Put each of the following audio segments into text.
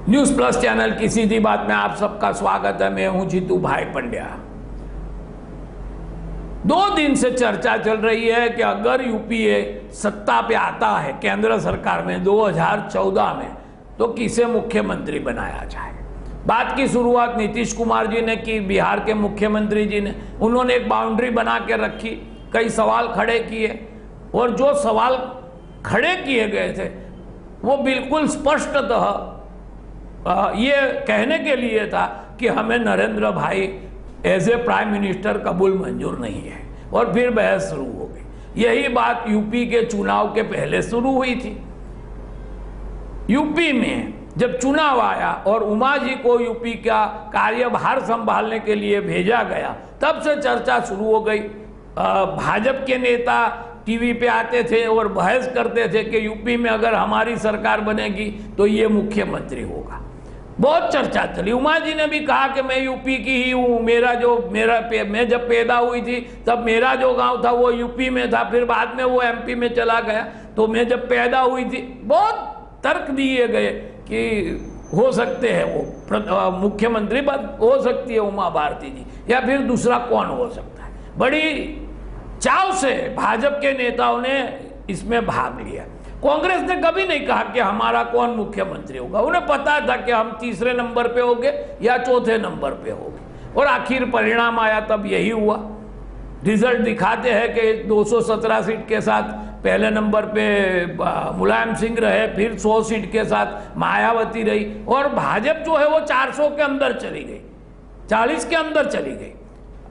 News plus channel की सीधी बात में आप सबका स्वागत है। मैं हूं जीतू भाई पंड्या। 2 दिन से चर्चा चल रही है कि अगर यूपीए सत्ता पे आता है केंद्र सरकार में 2014 में तो किसे मुख्यमंत्री बनाया जाए। बात की शुरुआत नीतीश कुमार जी ने की, बिहार के मुख्यमंत्री जी ने। उन्होंने एक बाउंड्री बना के रखी, कई सवाल खड़े किए और जो सवाल खड़े किए गए थे वो बिल्कुल स्पष्टतः ये कहने के लिए था कि हमें नरेंद्र भाई एज ए प्राइम मिनिस्टर कबूल मंजूर नहीं है, और फिर बहस शुरू हो गई। यही बात यूपी के चुनाव के पहले शुरू हुई थी। यूपी में जब चुनाव आया और उमा जी को यूपी का कार्यभार संभालने के लिए भेजा गया, तब से चर्चा शुरू हो गई। भाजपा के नेता टीवी पे आते थे और बहस करते थे कि यूपी में अगर हमारी सरकार बनेगी तो ये मुख्यमंत्री होगा। बहुत चर्चा चली। उमा जी ने भी कहा कि मैं यूपी की ही हूँ, मैं जब पैदा हुई थी तब मेरा जो गांव था वो यूपी में था, फिर बाद में वो एमपी में चला गया, तो मैं जब पैदा हुई थी। बहुत तर्क दिए गए कि हो सकते हैं वो मुख्यमंत्री हो सकती है उमा भारती जी, या फिर दूसरा कौन हो सकता है। बड़ी चाव से भाजपा के नेताओं ने इसमें भाग लिया। कांग्रेस ने कभी नहीं कहा कि हमारा कौन मुख्यमंत्री होगा। उन्हें पता था कि हम तीसरे नंबर पे होंगे या चौथे नंबर पे होंगे, और आखिर परिणाम आया तब यही हुआ। रिजल्ट दिखाते हैं कि 217 सीट के साथ पहले नंबर पे मुलायम सिंह रहे, फिर 100 सीट के साथ मायावती रही, और भाजपा जो है वो 400 के अंदर चली गई, 40 के अंदर चली गई।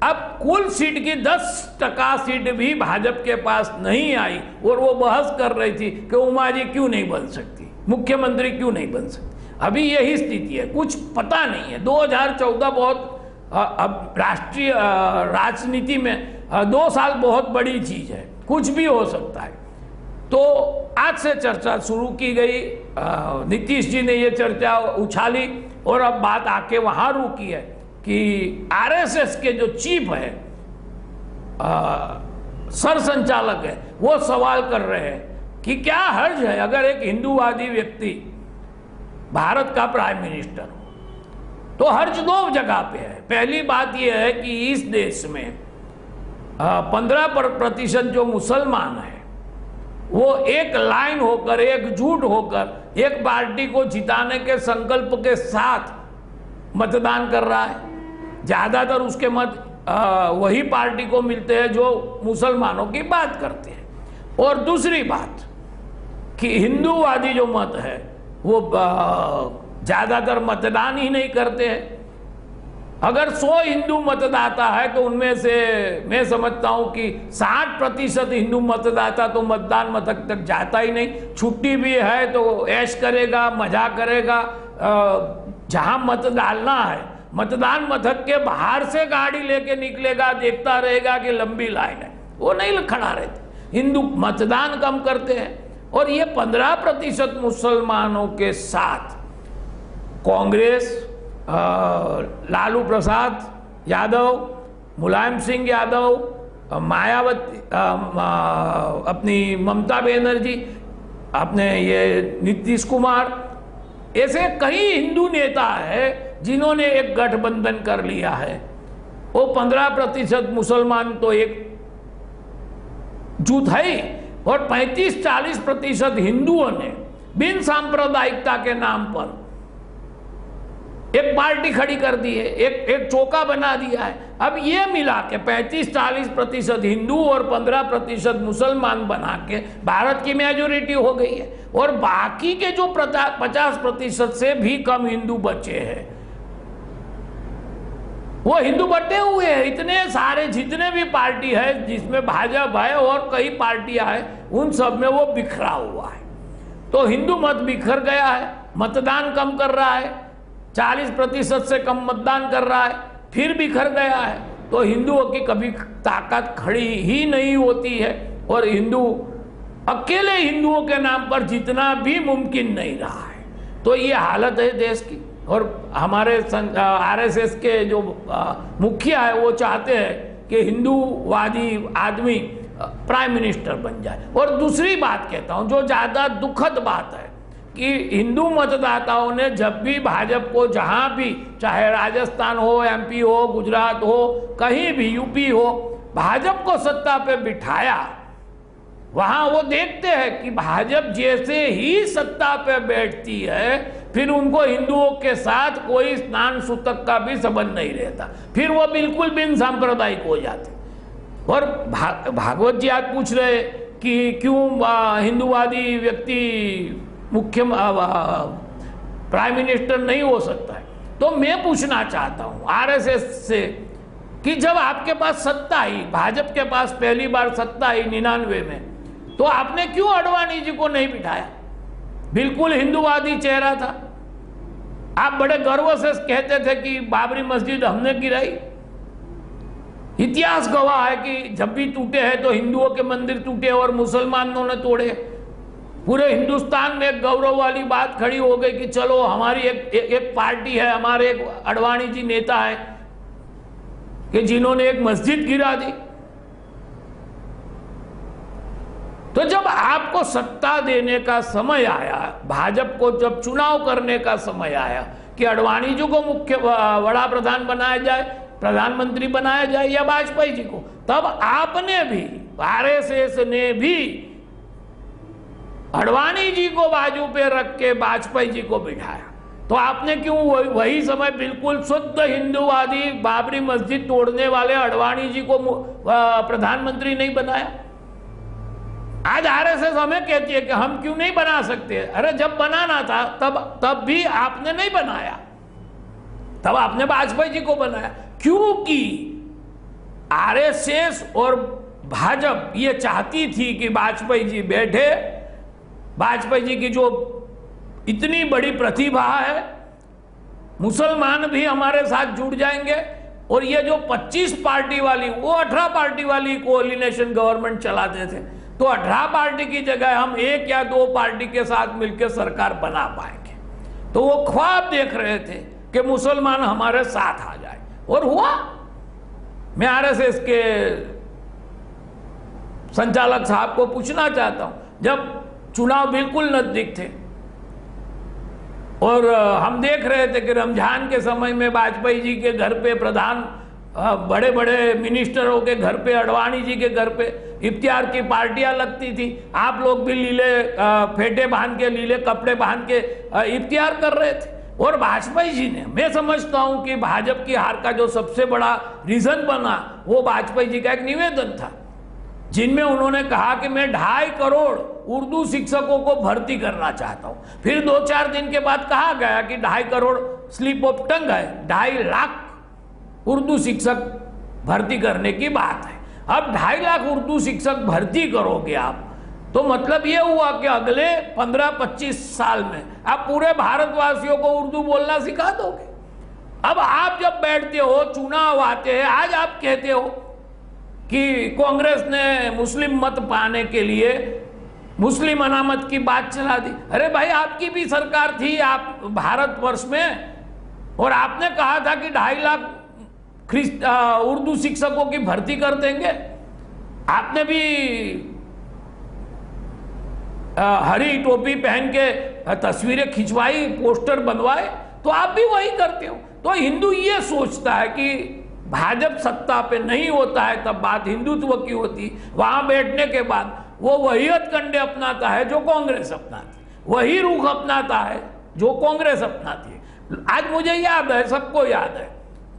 अब कुल सीट की 10% सीट भी भाजपा के पास नहीं आई, और वो बहस कर रही थी कि उमा जी क्यों नहीं बन सकती, मुख्यमंत्री क्यों नहीं बन सकती। अभी यही स्थिति है, कुछ पता नहीं है। 2014 बहुत अब राष्ट्रीय राजनीति में 2 साल बहुत बड़ी चीज है, कुछ भी हो सकता है। तो आज से चर्चा शुरू की गई। नीतीश जी ने ये चर्चा उछाली और अब बात आके वहां रुकी है कि आरएसएस के जो चीफ है, सरसंचालक है, वो सवाल कर रहे हैं कि क्या हर्ज है अगर एक हिंदूवादी व्यक्ति भारत का प्राइम मिनिस्टर हो। तो हर्ज 2 जगह पे है। पहली बात यह है कि इस देश में 15% जो मुसलमान है वो एक लाइन होकर, एकजुट होकर एक पार्टी को जिताने के संकल्प के साथ मतदान कर रहा है। ज्यादातर उसके मत वही पार्टी को मिलते हैं जो मुसलमानों की बात करते हैं। और दूसरी बात कि हिंदूवादी जो मत है वो ज्यादातर मतदान ही नहीं करते हैं। अगर 100 हिंदू मतदाता है तो उनमें से मैं समझता हूं कि 60% हिंदू मतदाता तो मतदान मथक तक जाता ही नहीं। छुट्टी भी है तो ऐश करेगा, मजा करेगा। जहां मत डालना है मतदान मथक के बाहर से गाड़ी लेके निकलेगा, देखता रहेगा कि लंबी लाइन है, वो नहीं खड़ा रहते। हिंदू मतदान कम करते हैं। और ये 15% मुसलमानों के साथ कांग्रेस, लालू प्रसाद यादव, मुलायम सिंह यादव, मायावती, अपनी ममता बनर्जी, अपने ये नीतीश कुमार, ऐसे कई हिंदू नेता है जिन्होंने एक गठबंधन कर लिया है। वो 15% मुसलमान तो एक जुट है, और 35-40% हिंदुओं ने बिन सांप्रदायिकता के नाम पर एक पार्टी खड़ी कर दी है, एक चौका बना दिया है। अब ये मिला के 35-40% हिंदू और 15% मुसलमान बना के भारत की मेजोरिटी हो गई है, और बाकी के जो 50% से भी कम हिंदू बचे हैं वो हिंदू बटे हुए हैं। इतने सारे जितने भी पार्टी है, जिसमें भाजपा है और कई पार्टियां हैं, उन सब में वो बिखरा हुआ है। तो हिंदू मत बिखर गया है, मतदान कम कर रहा है, 40% से कम मतदान कर रहा है, फिर बिखर गया है। तो हिंदुओं की कभी ताकत खड़ी ही नहीं होती है, और हिंदू अकेले हिंदुओं के नाम पर जितना भी मुमकिन नहीं रहा है। तो ये हालत है देश की। और हमारे आरएसएस के जो मुखिया है वो चाहते हैं कि हिंदूवादी आदमी प्राइम मिनिस्टर बन जाए। और दूसरी बात कहता हूं जो ज्यादा दुखद बात है कि हिंदू मतदाताओं ने जब भी भाजपा को जहां भी, चाहे राजस्थान हो, एमपी हो, गुजरात हो, कहीं भी, यूपी हो, भाजपा को सत्ता पे बिठाया, वहां वो देखते हैं कि भाजपा जैसे ही सत्ता पे बैठती है, फिर उनको हिंदुओं के साथ कोई स्नान सूतक का भी संबंध नहीं रहता, फिर वो बिल्कुल बिन सांप्रदायिक हो जाते। और भागवत जी आज पूछ रहे कि क्यों हिंदूवादी व्यक्ति मुख्य प्राइम मिनिस्टर नहीं हो सकता है, तो मैं पूछना चाहता हूं आरएसएस से कि जब आपके पास सत्ता आई, भाजपा के पास पहली बार सत्ता आई 99 में, तो आपने क्यों अडवाणी जी को नहीं बिठाया? बिल्कुल हिंदूवादी चेहरा था, आप बड़े गर्व से कहते थे कि बाबरी मस्जिद हमने गिराई। इतिहास गवाह है कि जब भी टूटे हैं तो हिंदुओं के मंदिर टूटे और मुसलमानों ने तोड़े। पूरे हिंदुस्तान में एक गौरव वाली बात खड़ी हो गई कि चलो हमारी एक पार्टी है, हमारे एक अडवाणी जी नेता है कि जिन्होंने एक मस्जिद गिरा दी। तो जब आपको सत्ता देने का समय आया, भाजपा को जब चुनाव करने का समय आया कि अडवाणी जी को मुख्य वड़ा प्रधान बनाया जाए, प्रधानमंत्री बनाया जाए या वाजपेयी जी को, तब आपने भी, आरएसएस ने भी अडवाणी जी को बाजू पे रख के वाजपेयी जी को बिठाया। तो आपने क्यों वही समय बिल्कुल शुद्ध हिंदूवादी बाबरी मस्जिद तोड़ने वाले अडवाणी जी को प्रधानमंत्री नहीं बनाया? आज आरएसएस हमें कहती है कि हम क्यों नहीं बना सकते। अरे जब बनाना था तब भी आपने नहीं बनाया, तब आपने वाजपेयी जी को बनाया, क्योंकि आरएसएस और भाजपा ये चाहती थी कि वाजपेयी जी बैठे। वाजपेयी जी की जो इतनी बड़ी प्रतिभा है, मुसलमान भी हमारे साथ जुड़ जाएंगे, और ये जो 25 पार्टी वाली, वो 18 पार्टी वाली कोऑर्डिनेशन गवर्नमेंट चलाते थे, तो 18 पार्टी की जगह हम 1 या 2 पार्टी के साथ मिलकर सरकार बना पाएंगे। तो वो ख्वाब देख रहे थे कि मुसलमान हमारे साथ आ जाए, और हुआ। मैं आरएसएस के संचालक साहब को पूछना चाहता हूं, जब चुनाव बिल्कुल नजदीक थे और हम देख रहे थे कि रमजान के समय में वाजपेयी जी के घर पे, प्रधान बड़े बड़े मिनिस्टरों के घर पे, अडवाणी जी के घर पे इफ्तियार की पार्टियां लगती थी, आप लोग भी लीले फेटे बांध के, लीले कपड़े बांध के इफ्तियार कर रहे थे। और वाजपेयी जी ने, मैं समझता हूं कि भाजपा की हार का जो सबसे बड़ा रीजन बना, वो वाजपेयी जी का एक निवेदन था, जिनमें उन्होंने कहा कि मैं 2.5 करोड़ उर्दू शिक्षकों को भर्ती करना चाहता हूं। फिर 2-4 दिन के बाद कहा गया कि 2.5 करोड़ स्लिप ऑफ टंग है, 2.5 लाख उर्दू शिक्षक भर्ती करने की बात है। अब 2.5 लाख उर्दू शिक्षक भर्ती करोगे आप, तो मतलब ये हुआ कि अगले 15-25 साल में आप पूरे भारतवासियों को उर्दू बोलना सिखा दोगे। अब आप जब बैठते हो, चुनाव आते हैं, आज आप कहते हो कि कांग्रेस ने मुस्लिम मत पाने के लिए मुस्लिम अनामत की बात चला दी। अरे भाई, आपकी भी सरकार थी आप भारतवर्ष में, और आपने कहा था कि 2.5 लाख उर्दू शिक्षकों की भर्ती कर देंगे। आपने भी हरी टोपी पहन के तस्वीरें खिंचवाई, पोस्टर बनवाए, तो आप भी वही करते हो। तो हिंदू ये सोचता है कि भाजपा सत्ता पे नहीं होता है तब बात हिंदुत्व की होती, वहां बैठने के बाद वो वही हथकंडे अपनाता है जो कांग्रेस अपनाती, वही रुख अपनाता है जो कांग्रेस अपनाती है। आज मुझे याद है, सबको याद है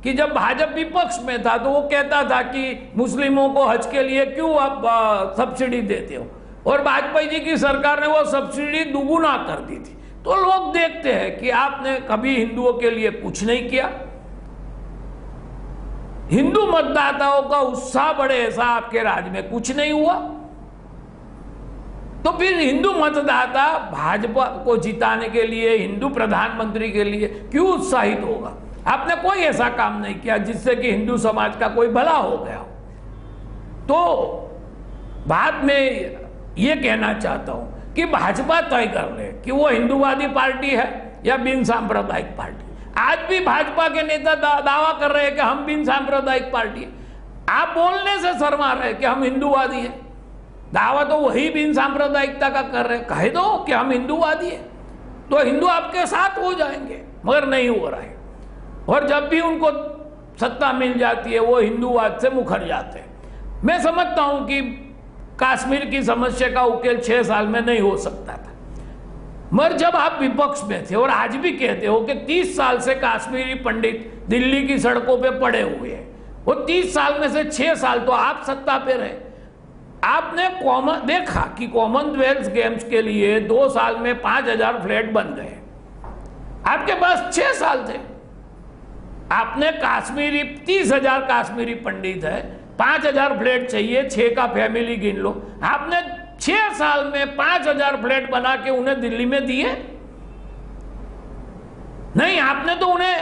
कि जब भाजपा विपक्ष में था तो वो कहता था कि मुस्लिमों को हज के लिए क्यों आप सब्सिडी देते हो, और वाजपेयी जी की सरकार ने वो सब्सिडी दुगुना कर दी थी। तो लोग देखते हैं कि आपने कभी हिंदुओं के लिए कुछ नहीं किया। हिंदू मतदाताओं का उत्साह बढ़े ऐसा आपके राज्य में कुछ नहीं हुआ, तो फिर हिंदू मतदाता भाजपा को जिताने के लिए, हिंदू प्रधानमंत्री के लिए क्यों उत्साहित होगा? आपने कोई ऐसा काम नहीं किया जिससे कि हिंदू समाज का कोई भला हो गया। तो बाद में ये कहना चाहता हूं कि भाजपा तय कर ले कि वो हिंदूवादी पार्टी है या बिन सांप्रदायिक पार्टी। आज भी भाजपा के नेता दावा कर रहे हैं कि हम बिन सांप्रदायिक पार्टी है। आप बोलने से शर्मा रहे कि हम हिंदूवादी हैं, दावा तो वही बिन सांप्रदायिकता का कर रहे हैं। कह दो कि हम हिंदूवादी हैं। तो हिंदू आपके साथ हो जाएंगे, मगर नहीं हो रहा है। और जब भी उनको सत्ता मिल जाती है वो हिंदूवाद से मुखर जाते हैं। मैं समझता हूं कि कश्मीर की समस्या का उकेल 6 साल में नहीं हो सकता था, मगर जब आप विपक्ष में थे और आज भी कहते हो कि 30 साल से कश्मीरी पंडित दिल्ली की सड़कों पे पड़े हुए हैं, वो 30 साल में से 6 साल तो आप सत्ता पे रहे। आपने देखा कि कॉमनवेल्थ गेम्स के लिए 2 साल में 5000 फ्लैट बन गए, आपके पास 6 साल थे। आपने कश्मीरी 30,000 कश्मीरी पंडित है, 5000 फ्लैट चाहिए, 6 का फैमिली गिन लो, आपने 6 साल में 5000 फ्लैट बना के उन्हें दिल्ली में दिए? नहीं, आपने तो उन्हें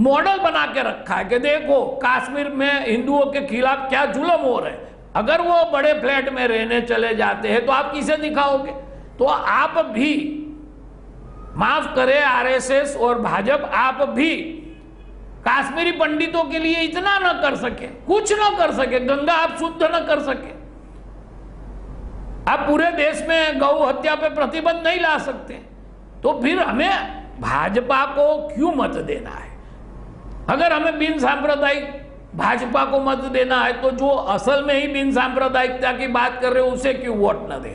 मॉडल बना के रखा है कि देखो कश्मीर में हिंदुओं के खिलाफ क्या जुल्म हो रहे हैं। अगर वो बड़े फ्लैट में रहने चले जाते हैं तो आप किसे दिखाओगे? तो आप भी, माफ करें आरएसएस और भाजपा, आप भी कश्मीरी पंडितों के लिए इतना न कर सके, कुछ न कर सके, गंगा आप शुद्ध न कर सके। आप पूरे देश में गौ हत्या पे प्रतिबंध नहीं ला सकते, तो फिर हमें भाजपा को क्यों मत देना है? अगर हमें बिन सांप्रदायिक भाजपा को मत देना है तो जो असल में ही बिन सांप्रदायिकता की बात कर रहे हो उसे क्यों वोट न दे?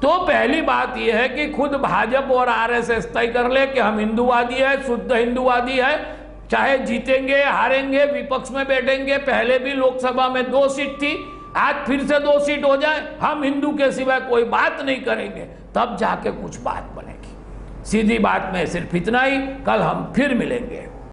तो पहली बात यह है कि खुद भाजपा और आरएसएस तय कर ले कि हम हिंदूवादी है, शुद्ध हिंदूवादी है, चाहे जीतेंगे हारेंगे, विपक्ष में बैठेंगे। पहले भी लोकसभा में 2 सीट थी, आज फिर से 2 सीट हो जाए, हम हिंदू के सिवाय कोई बात नहीं करेंगे, तब जाके कुछ बात बनेगी। सीधी बात में सिर्फ इतना ही। कल हम फिर मिलेंगे।